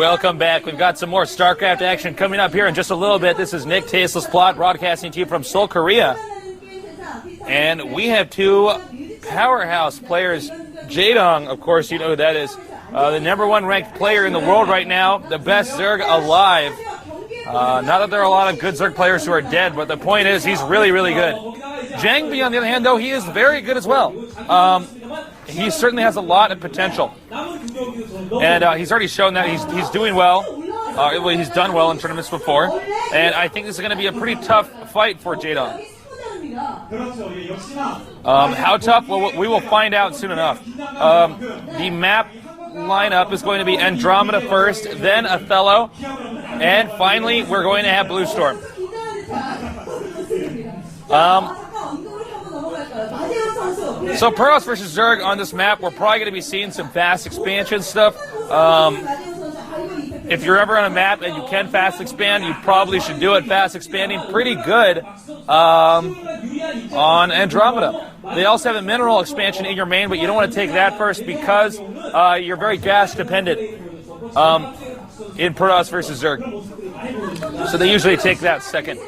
Welcome back. We've got some more StarCraft action coming up here in just a little bit. This is Nick Tasteless Plot broadcasting to you from Seoul, Korea. And we have two powerhouse players. Jaedong, of course, you know who that is. The #1 ranked player in the world right now. The best Zerg alive. Not that there are a lot of good Zerg players who are dead, but the point is he's really, really good. JangBi, on the other hand, though, he is very good as well. He certainly has a lot of potential. And he's already shown that he's doing well. He's done well in tournaments before. And I think this is going to be a pretty tough fight for Jaedong. How tough? Well, we will find out soon enough. The map lineup is going to be Andromeda first, then Othello, and finally we're going to have Blue Storm. So Protoss versus Zerg on this map, we're probably going to be seeing some fast expansion stuff. If you're ever on a map and you can fast expand, you probably should do it. Fast expanding pretty good on Andromeda. They also have a mineral expansion in your main, but you don't want to take that first because you're very gas dependent in Protoss versus Zerg. So they usually take that second.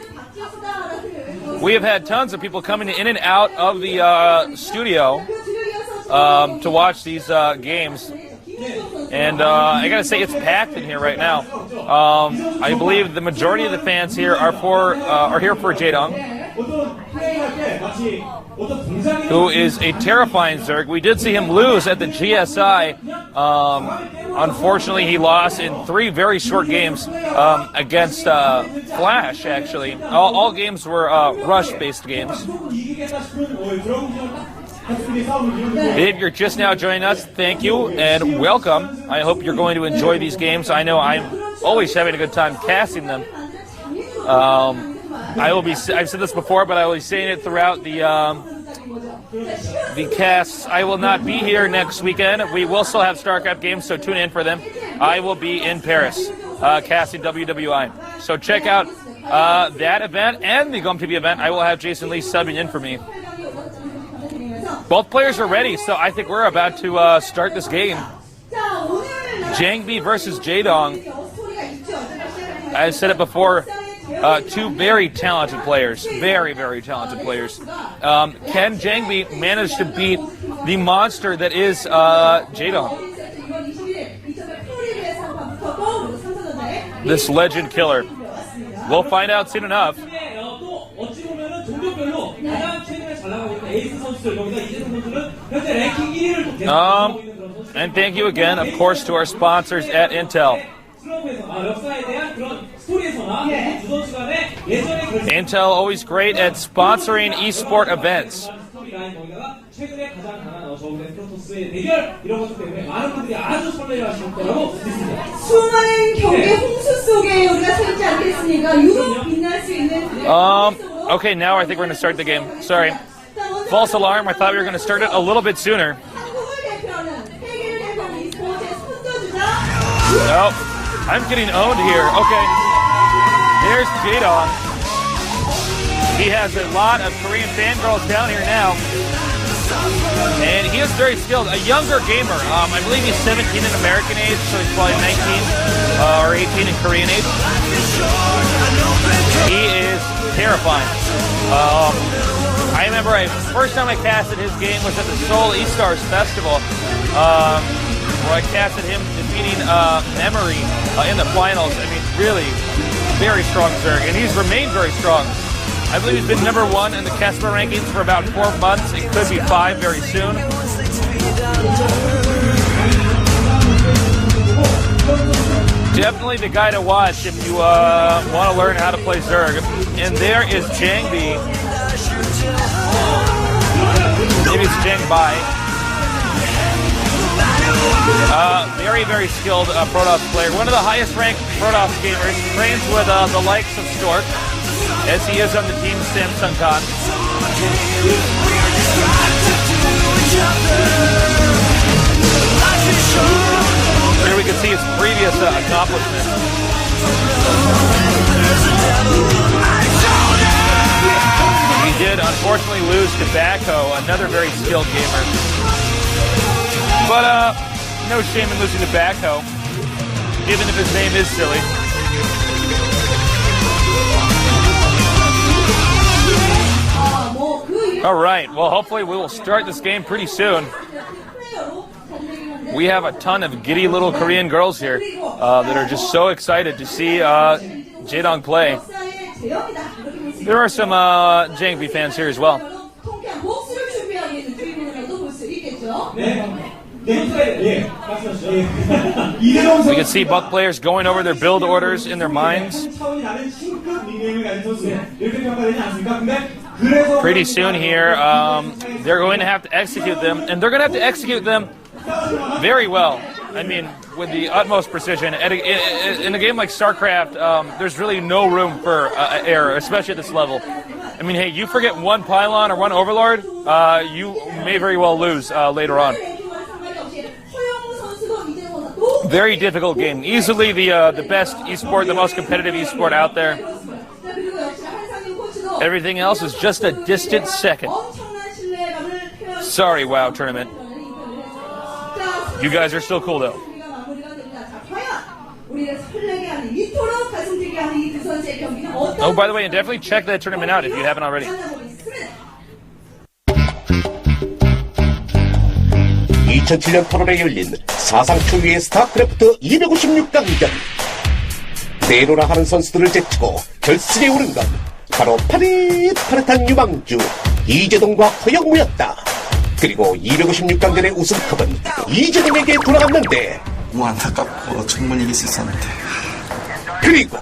We have had tons of people coming in and out of the studio to watch these games. And I gotta say, it's packed in here right now. I believe the majority of the fans here are here for Jaedong, who is a terrifying Zerg. We did see him lose at the GSI. Unfortunately, he lost in 3 very short games against Flash, actually. All games were rush-based games. If you're just now joining us, thank you and welcome. I hope you're going to enjoy these games. I know I'm always having a good time casting them. I've said this before, but I will be saying it throughout the casts. I will not be here next weekend. We will still have StarCraft games, so tune in for them. I will be in Paris casting WWI. So check out that event and the GOMTV event. I will have Jason Lee subbing in for me. Both players are ready, so I think we're about to start this game. JangBi versus Jaedong. I said it before, 2 very talented players. Very, very talented players. Can JangBi manage to beat the monster that is Jaedong? This legend killer. We'll find out soon enough. And thank you again, of course, to our sponsors at Intel. Intel always great at sponsoring esport events. Okay, now I think we're going to start the game. Sorry. False alarm. I thought we were going to start it a little bit sooner. Nope. I'm getting owned here. Okay. There's Jaedong. He has a lot of Korean fangirls down here now. And he is very skilled. A younger gamer. I believe he's 17 in American age, so he's probably 19 or 18 in Korean age. He is terrifying. I remember first time I casted his game was at the Seoul E-Stars Festival, where I casted him defeating Memory in the finals. I mean, really very strong Zerg, and he's remained very strong. I believe he's been #1 in the Kesper rankings for about 4 months. It could be 5 very soon. Definitely the guy to watch if you want to learn how to play Zerg. And there is JangBi. Maybe it's JangBi. Very, very skilled Protoss player. One of the highest ranked Protoss gamers. Trains with the likes of Stork, as he is on the team Samsung Con. Here we can see his previous accomplishments. He did unfortunately lose to Bacco, another very skilled gamer. But no shame in losing to Bacco. even if his name is silly. All right, well, hopefully we will start this game pretty soon. We have a ton of giddy little Korean girls here that are just so excited to see Jaedong play. There are some JangBi fans here as well. We can see both players going over their build orders in their minds. Pretty soon here, they're going to have to execute them, and they're going to have to execute them very well. I mean, with the utmost precision. In a game like StarCraft, there's really no room for error, especially at this level. I mean, hey, you forget one pylon or one overlord, you may very well lose later on. Very difficult game. Easily the best esport, the most competitive esport out there. Everything else is just a distant second. Sorry, WoW tournament. You guys are still cool though. Oh, by the way, and definitely check that tournament out if you haven't already. 2007년 8월에 열린 사상 초유의 스타크래프트 256강전. 내로라 하는 선수들을 제치고 결승에 오른 건 바로 파릇파릇한 유망주 이재동과 허영무였다. 그리고 256강전의 우승컵은 이재동에게 돌아갔는데 너무 안타깝고 충분히 이길 수 있었는데. 그리고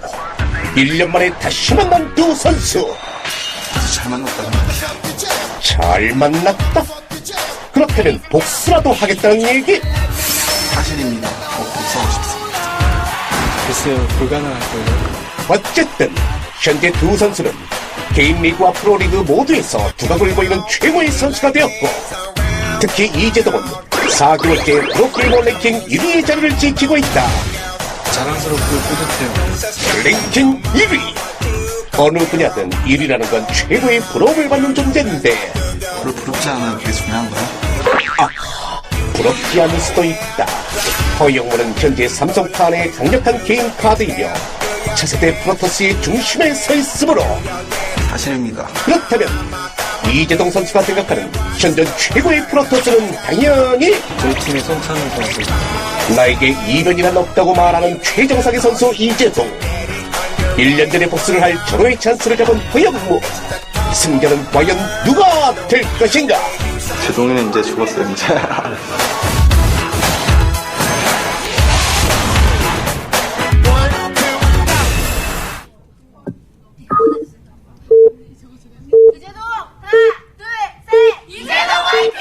1년 만에 다시 만난 두 선수. 아주 잘 만났다는 말이야. 잘 만났다? 그렇다면 복수라도 하겠다는 얘기? 사실입니다. 복수하고 싶습니다. 글쎄요, 불가능할걸요. 어쨌든 현재 두 선수는 개인 리그와 프로리그 모두에서 두각을 보이는 최고의 선수가 되었고, 특히 이재동은 4개월째 프로게이머 랭킹 1위의 자리를 지키고 있다. 자랑스럽고 뿌듯해요. 랭킹 1위! 어느 분야든 1위라는 건 최고의 부러움을 받는 존재인데, 그걸 부럽지 않아요. 그게 중요한 거야? 아, 부럽지 않을 수도 있다. 허영무는 현재 삼성판의 강력한 개인 카드이며 차세대 프로토스의 중심에 서 있으므로 사실입니다. 그렇다면 이재동 선수가 생각하는 현존 최고의 프로토스는 당연히 저희 팀의 성찬을 선수. 나에게 이변이란 없다고 말하는 최정상의 선수 이재동. 1년 전에 복수를 할 절호의 찬스를 잡은 허영무. 승자는 과연 누가 될 것인가? 제동이는 이제 죽었어요, 이제. 이재동 하나 둘셋 이재동 화이팅!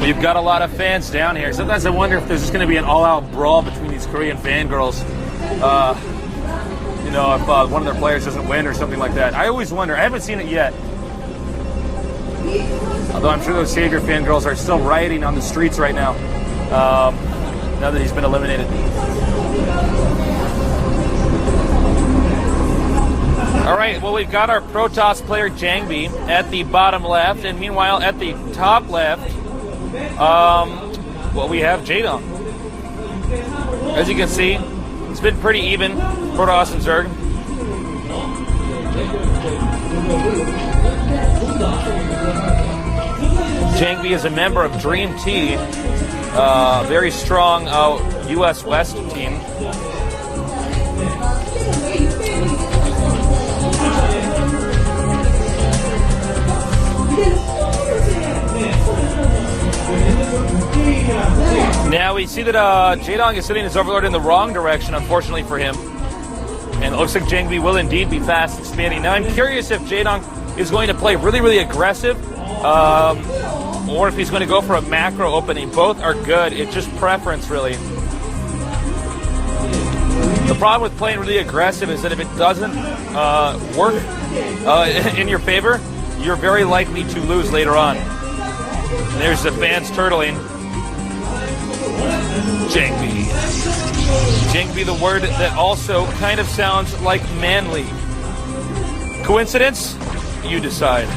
We've got a lot of fans down here. Sometimes I wonder if there's just going to be an all-out brawl between these Korean fangirls. You know, if one of their players doesn't win or something like that. I always wonder. I haven't seen it yet. Although I'm sure those Savior fangirls are still rioting on the streets right now. Now that he's been eliminated. All right, well, we've got our Protoss player JangBi at the bottom left, and meanwhile at the top left, well, we have Jaedong. As you can see, it's been pretty even, Protoss and Zerg. JangBi is a member of Dream T, very strong U.S. West team. Now we see that Jaedong is sitting his Overlord in the wrong direction, unfortunately for him. And it looks like JangBi will indeed be fast expanding. Now I'm curious if Jaedong is going to play really, really aggressive, or if he's going to go for a macro opening. Both are good. It's just preference, really. The problem with playing really aggressive is that if it doesn't work in your favor, you're very likely to lose later on. And there's the fans turtling. JangBi. JangBi, the word that also kind of sounds like manly. Coincidence? You decide.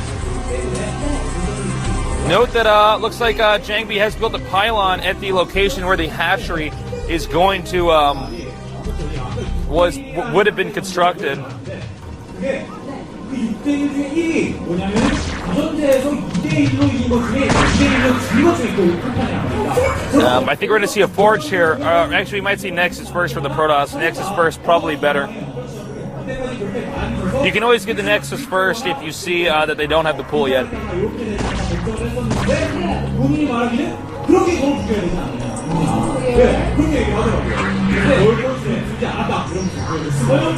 Note that looks like JangBi has built a pylon at the location where the hatchery is going to would have been constructed. I think we're going to see a forge here. Actually, we might see Nexus first for the Protoss. Nexus first, probably better. You can always get the Nexus first if you see that they don't have the pool yet.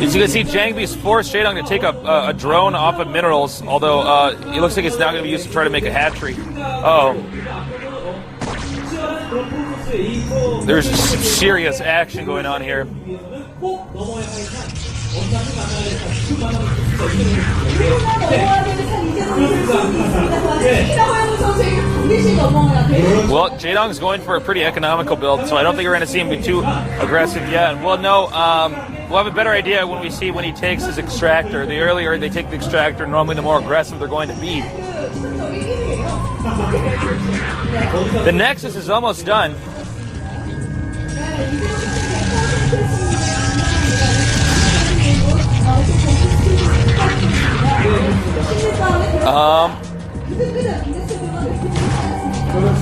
As you can see, JangBi's forced Jaedong to take a drone off of minerals, although it looks like it's now going to be used to try to make a hatchery. Oh. There's some serious action going on here. Well, Jaedong's going for a pretty economical build, so I don't think we're going to see him be too aggressive yet. Well, no, we'll have a better idea when he takes his extractor. The earlier they take the extractor, normally the more aggressive they're going to be. The Nexus is almost done.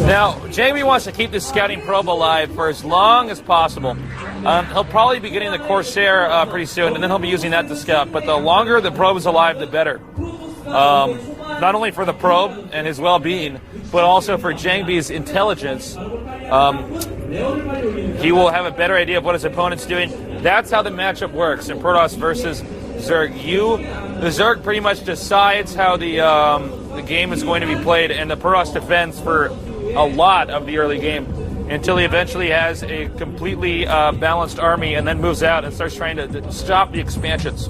Now, JangBi wants to keep this scouting probe alive for as long as possible. He'll probably be getting the Corsair pretty soon, and then he'll be using that to scout. But the longer the probe is alive, the better. Not only for the probe and his well-being, but also for JangBi's intelligence. He will have a better idea of what his opponent's doing. That's how the matchup works in Protoss versus Zerg. The Zerg pretty much decides how the game is going to be played, and the Protoss defends for a lot of the early game until he eventually has a completely balanced army and then moves out and starts trying to stop the expansions.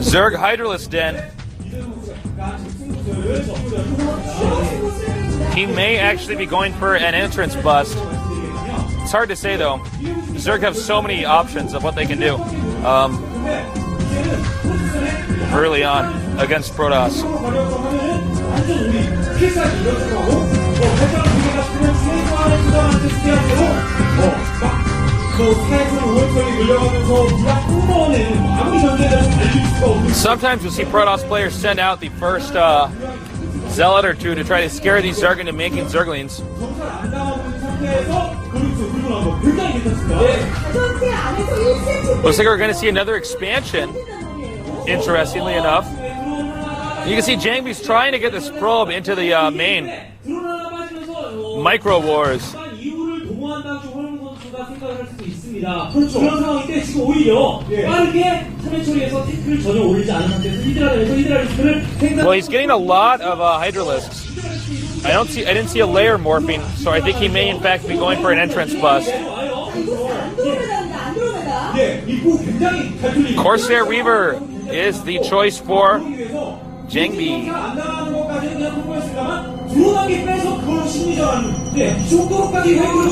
Zerg Hydralisk Den. He may actually be going for an entrance bust. It's hard to say, though. Zerg have so many options of what they can do early on against Protoss. Sometimes you'll see Protoss players send out the first zealot or two to try to scare these Zerg into making Zerglings. Looks like we're going to see another expansion, interestingly enough. You can see JangBi's trying to get this probe into the main micro wars. Well, he's getting a lot of Hydralisks. I didn't see a layer morphing, so I think he may in fact be going for an entrance bust. Corsair Reaver is the choice for JangBi.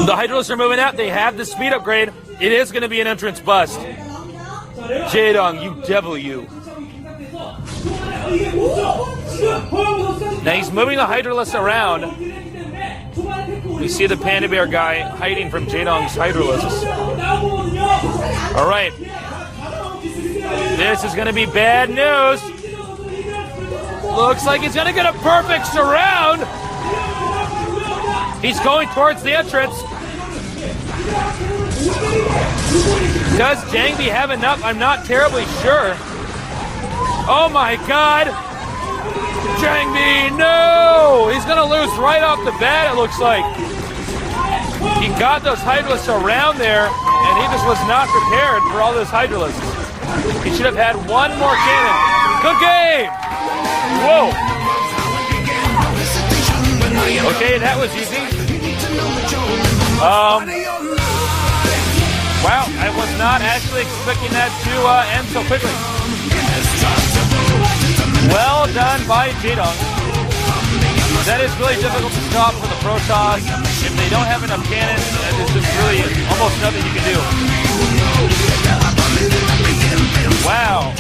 The Hydralisks are moving out. They have the speed upgrade. It is going to be an entrance bust. Jaedong, you devil, you. Now he's moving the Hydralisks around. We see the Panda Bear guy hiding from Jaedong's Hydralisks. All right. This is going to be bad news. Looks like he's going to get a perfect surround. He's going towards the entrance. Does JangBi have enough? I'm not terribly sure. Oh my God. JangBi, no! He's going to lose right off the bat, it looks like. He got those Hydralisks around there, and he just was not prepared for all those Hydralisks. He should have had one more cannon. Good game! Whoa! Okay, that was easy. Wow, I was not actually expecting that to end so quickly. Well done by Jaedong. That is really difficult to stop for the Protoss. if they don't have enough cannons, there's just really almost nothing you can do. Wow.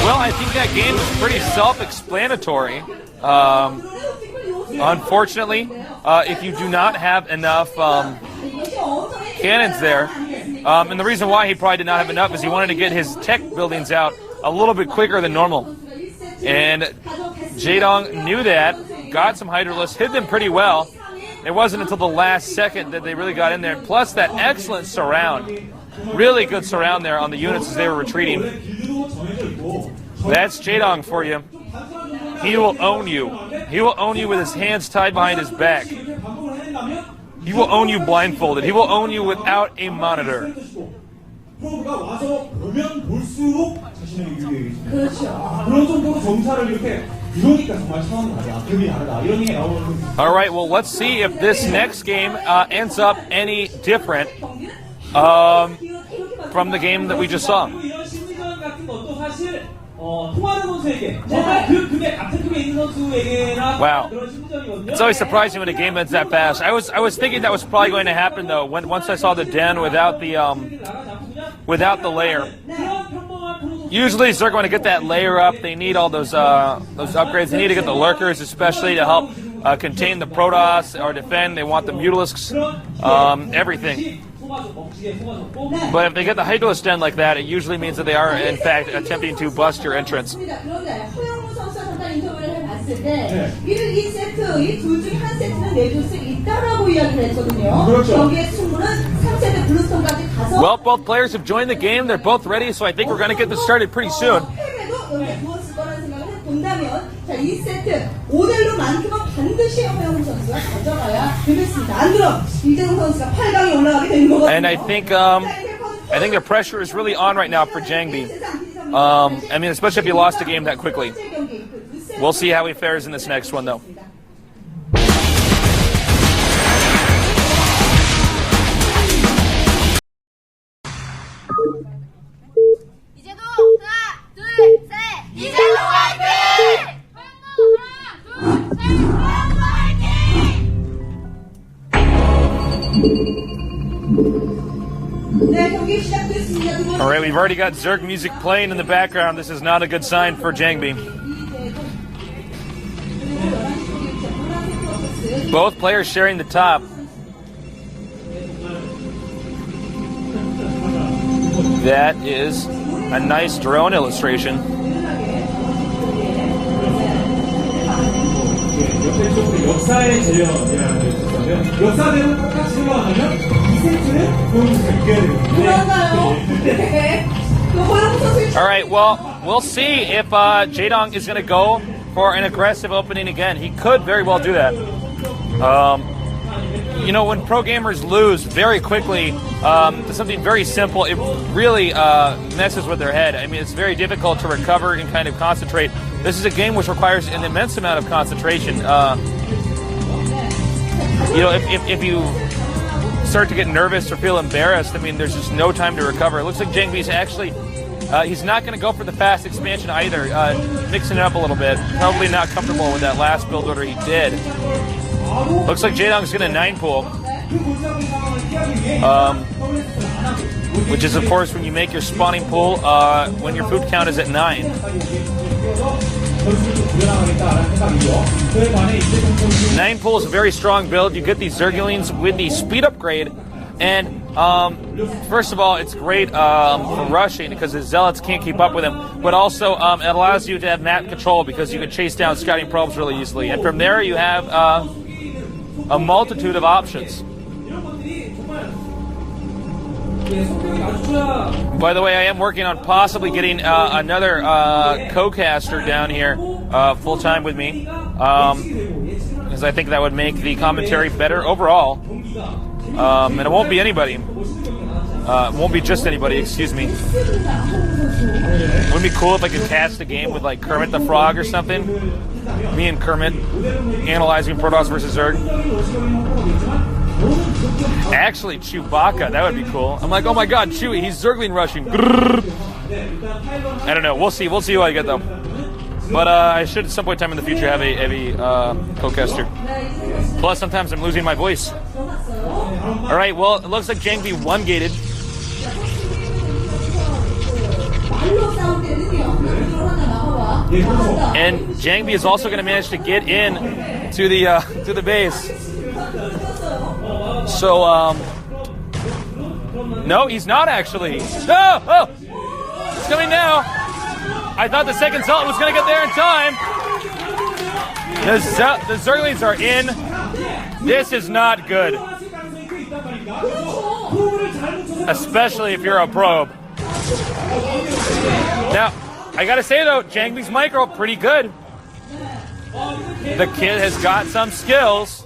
Well, I think that game is pretty self-explanatory. Unfortunately, if you do not have enough cannons there, and the reason why he probably did not have enough is he wanted to get his tech buildings out a little bit quicker than normal. And Jaedong knew that, got some Hydralisks, hid them pretty well. It wasn't until the last second that they really got in there. Plus that excellent surround. Really good surround there on the units as they were retreating. That's Jaedong for you. He will own you. He will own you with his hands tied behind his back. He will own you blindfolded. He will own you without a monitor. All right, well, let's see if this next game ends up any different from the game that we just saw. Wow. It's always surprising when a game ends that fast. I was thinking that was probably going to happen though once I saw the den without the layer. Usually they're going to get that layer up. They need all those upgrades. They need to get the lurkers, especially to help contain the Protoss or defend. They want the Mutalisks, everything. But if they get the Hydralisk den like that, it usually means that they are, in fact, attempting to bust your entrance. Well, both players have joined the game. They're both ready, so I think we're going to get this started pretty soon. And I think the pressure is really on right now for JangBi. I mean, especially if he lost a game that quickly. We'll see how he fares in this next one, though. All right, we've already got Zerg music playing in the background. This is not a good sign for JangBi. Both players sharing the top. That is a nice drone illustration. All right, well, we'll see if Jaedong is going to go for an aggressive opening again. He could very well do that. You know, when pro gamers lose very quickly to something very simple, it really messes with their head. I mean, it's very difficult to recover and kind of concentrate. This is a game which requires an immense amount of concentration. You know, if you start to get nervous or feel embarrassed, I mean, there's just no time to recover. It looks like JangBi's actually, he's not going to go for the fast expansion either, mixing it up a little bit. Probably not comfortable with that last build order he did. Looks like Jaedong's going to 9-pool. Which is, of course, when you make your spawning pool, when your food count is at 9. 9-pool is a very strong build. You get these Zergulings with the speed upgrade. And first of all, it's great for rushing because the Zealots can't keep up with him. But also, it allows you to have map control because you can chase down scouting probes really easily. And from there, you have a multitude of options. By the way, I am working on possibly getting another co-caster down here full-time with me, because I think that would make the commentary better overall. And it won't be anybody. It won't be just anybody, excuse me. Wouldn't it be cool if I could cast a game with, like, Kermit the Frog or something? Me and Kermit analyzing Protoss versus Zerg. Actually, Chewbacca, that would be cool. I'm like, oh my god, Chewie, he's Zergling rushing. I don't know. We'll see who I get, though. But I should, at some point in time in the future, have a co-caster. Plus, sometimes I'm losing my voice. All right, well, it looks like JangBi one-gated. And JangBi is also going to manage to get in to the base. So, no, he's not actually. No! Oh! It's coming now. I thought the second Sultan was going to get there in time. The Zerglings are in. This is not good. Especially if you're a probe. Now, I gotta say though, JangBi's micro pretty good. The kid has got some skills.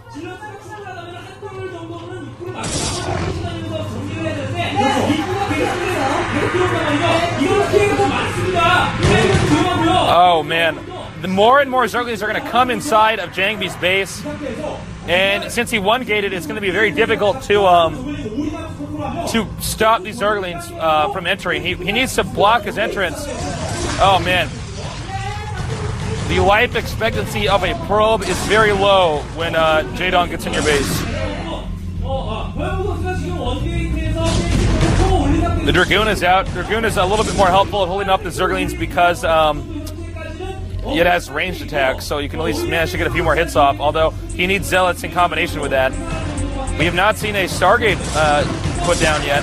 Oh man, the more and more Zerglings are gonna come inside of JangBi's base, and since he one-gated, it's gonna be very difficult to stop these Zerglings from entering. He needs to block his entrance. Oh man. The life expectancy of a probe is very low when Jaedong gets in your base. The Dragoon is out. Dragoon is a little bit more helpful at holding up the Zerglings because it has ranged attacks, so you can at least manage to get a few more hits off, although he needs Zealots in combination with that. We have not seen a Stargate put down yet.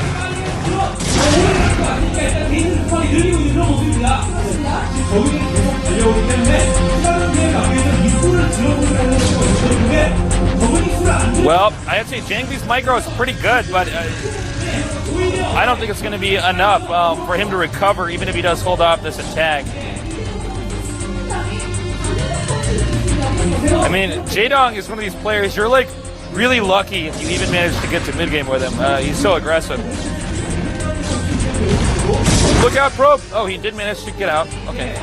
Well, I have to say JangBi's micro is pretty good, but I don't think it's going to be enough for him to recover, even if he does hold off this attack. I mean, Jaedong is one of these players, you're like really lucky if you even manage to get to mid-game with him. He's so aggressive. Look out, probe! Oh, he did manage to get out. Okay.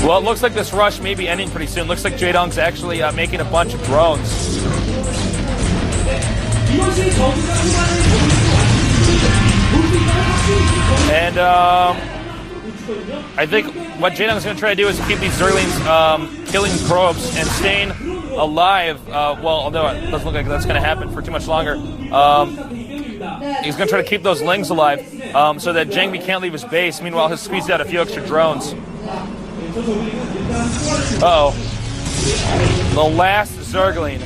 Well, it looks like this rush may be ending pretty soon. Looks like Jaedong's actually making a bunch of drones. And I think what Jaedong's going to try to do is keep these Zerglings killing probes and staying alive. Well, although it doesn't look like that's going to happen for too much longer. He's going to try to keep those Lings alive so that JangBi can't leave his base. Meanwhile, he'll squeeze out a few extra drones. Uh-oh. The last Zergling.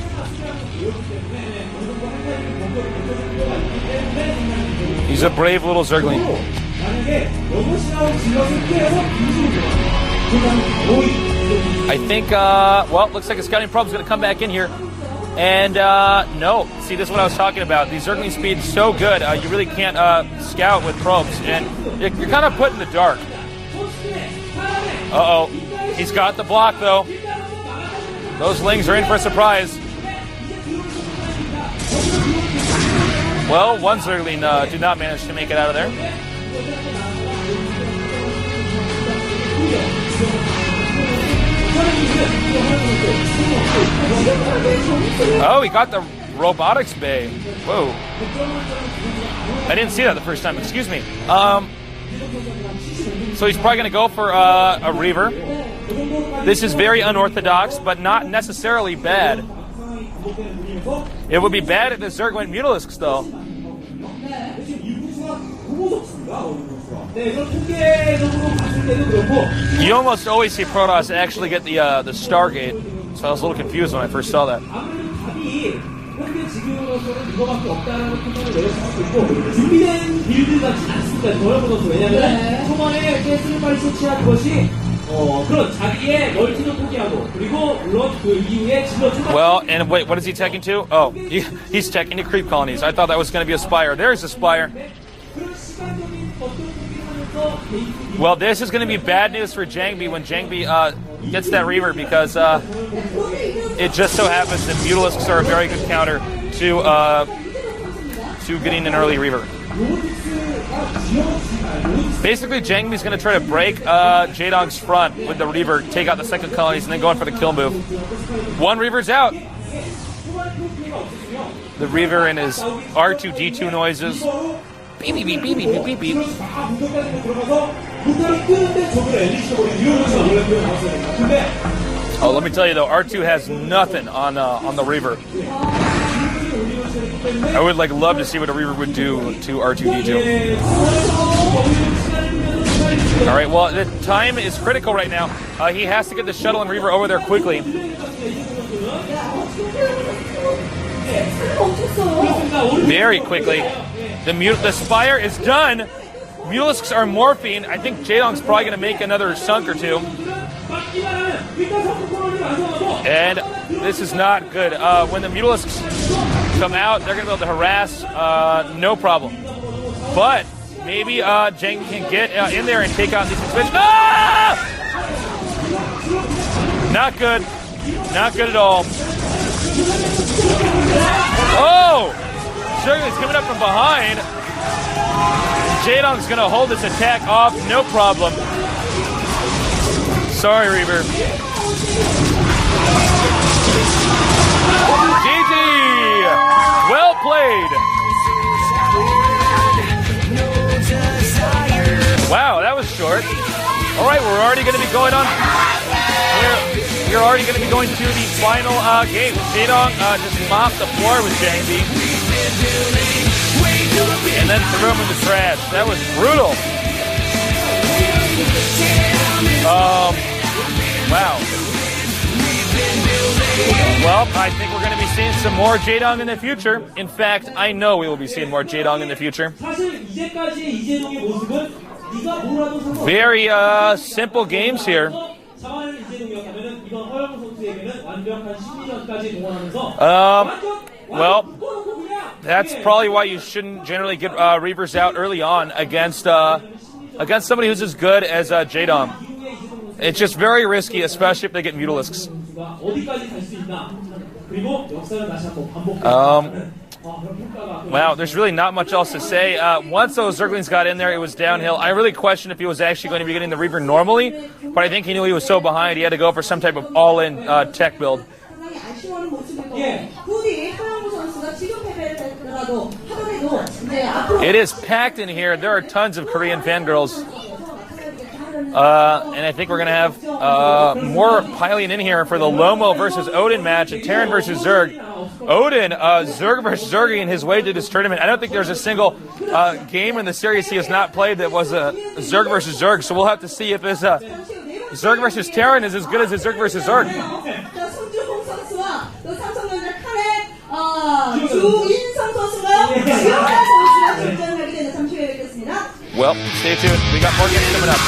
He's a brave little Zergling. I think, well, looks like a scouting probe is going to come back in here. And, no. See, this is what I was talking about. The Zergling speed is so good, you really can't scout with probes. And you're kind of put in the dark. Uh-oh. He's got the block, though. Those Lings are in for a surprise. Well, one Zergling did not manage to make it out of there. Oh, he got the robotics bay. Whoa. I didn't see that the first time. Excuse me. So he's probably going to go for a Reaver. This is very unorthodox, but not necessarily bad. It would be bad if the Zerg went Mutalisks, though. You almost always see Protoss actually get the Stargate, so I was a little confused when I first saw that. Well, and wait, what is he teching to? Oh, he's teching to creep colonies. I thought that was going to be a Spire. There's a Spire. Well, this is going to be bad news for JangBi when JangBi gets that Reaver, because it just so happens that Mutalisks are a very good counter to getting an early Reaver. Basically, JangBi's going to try to break Jaedong's front with the Reaver, take out the second colonies, and then go in for the kill move. One Reaver's out. The Reaver and his R2-D2 noises. Beep, beep, beep, beep, beep, beep, beep. Oh, let me tell you though, R2 has nothing on the Reaver. I would love to see what a Reaver would do to R2D2. All right, well, the time is critical right now. He has to get the shuttle and Reaver over there quickly. Very quickly. The Spire is done. Mulisks are morphing. I think Jaedong's probably going to make another sunk or two. And this is not good. When the Mulisks come out, they're going to be able to harass, no problem. But maybe Jang can get in there and take out these expansions. Ah! Not good. Not good at all. Oh! Zergling's coming up from behind. Jaedong's going to hold this attack off, no problem. Sorry, Reaver. GG! Well played. Wow, that was short. All right, we're already going to be going on. We're already going to be going to the final game. Jaedong just mopped the floor with JangBi. And then threw him in the trash. That was brutal. Wow. Well, I think we're going to be seeing some more Jaedong in the future. In fact, I know we will be seeing more Jaedong in the future. Very simple games here. Well, that's probably why you shouldn't generally get Reavers out early on against somebody who's as good as Jaedong. It's just very risky, especially if they get Mutalisks. Wow, there's really not much else to say. Once those Zerglings got in there, it was downhill. I really questioned if he was actually going to be getting the Reaver normally, but I think he knew he was so behind he had to go for some type of all-in tech build. It is packed in here. There are tons of Korean fangirls. And I think we're going to have more piling in here for the Lomo versus Odin match, and Terran versus Zerg. Odin, Zerg versus Zerg in his way to this tournament. I don't think there's a single game in the series he has not played that was a Zerg versus Zerg, so we'll have to see if this Zerg versus Terran is as good as a Zerg versus Zerg. Well, stay tuned. We got more games coming up.